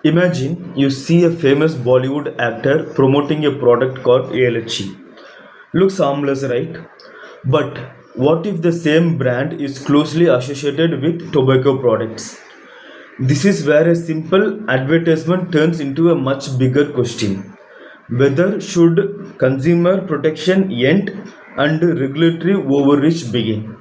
Imagine you see a famous Bollywood actor promoting a product called ALHE. Looks harmless, right? But what if the same brand is closely associated with tobacco products? This is where a simple advertisement turns into a much bigger question. Whether should consumer protection end and regulatory overreach begin?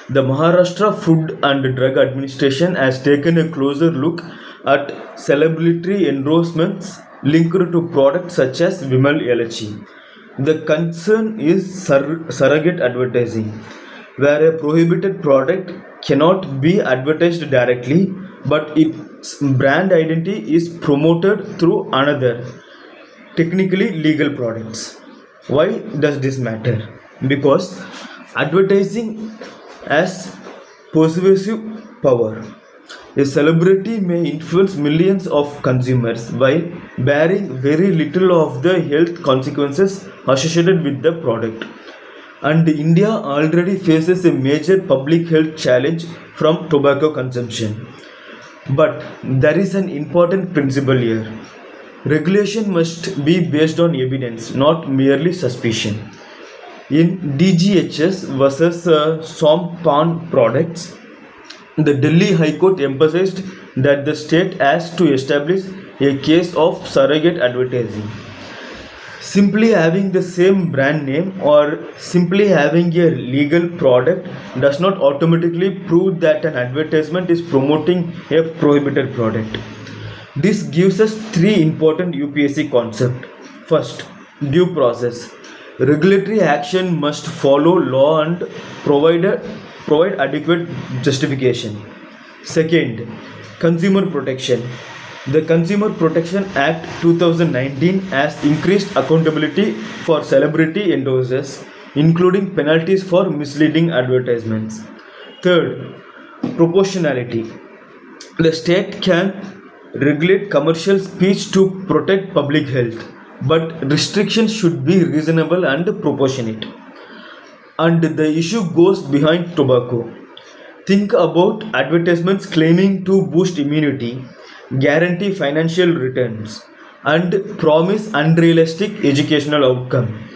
The Maharashtra Food and Drug Administration has taken a closer look at celebrity endorsements linked to products such as Vimal LHE. The concern is surrogate advertising, where a prohibited product cannot be advertised directly, but its brand identity is promoted through another, technically legal products. Why does this matter? Because advertising has persuasive power. A celebrity may influence millions of consumers while bearing very little of the health consequences associated with the product. And India already faces a major public health challenge from tobacco consumption. But there is an important principle here. Regulation must be based on evidence, not merely suspicion. In DGHS versus Sompan products, the Delhi High Court emphasized that the state has to establish a case of surrogate advertising. Simply having the same brand name or simply having a legal product does not automatically prove that an advertisement is promoting a prohibited product. This gives us three important UPSC concepts. First, due process. Regulatory action must follow law and provide adequate justification. Second, consumer protection. The Consumer Protection Act 2019 has increased accountability for celebrity endorsers, including penalties for misleading advertisements. Third, proportionality. The state can regulate commercial speech to protect public health, but restrictions should be reasonable and proportionate. And the issue goes behind tobacco. Think about advertisements claiming to boost immunity, guarantee financial returns, and promise unrealistic educational outcome.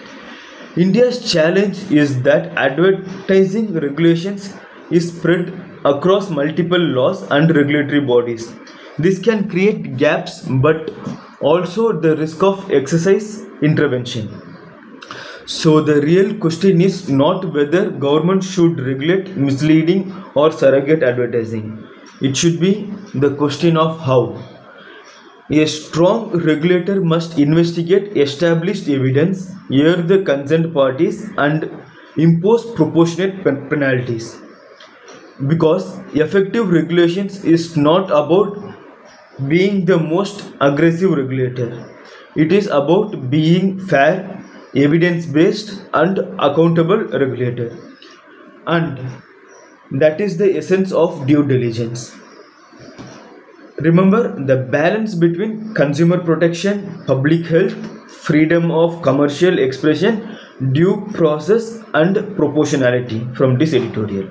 India's challenge is that advertising regulations is spread across multiple laws and regulatory bodies. This can create gaps but also the risk of excessive intervention. So the real question is not whether government should regulate misleading or surrogate advertising. It should be the question of how. A strong regulator must investigate established evidence, hear the concerned parties, and impose proportionate penalties. Because effective regulations is not about being the most aggressive regulator. It is about being fair, evidence based, and accountable regulator. And that is the essence of due diligence. Remember the balance between consumer protection, public health, freedom of commercial expression, due process, and proportionality from this editorial.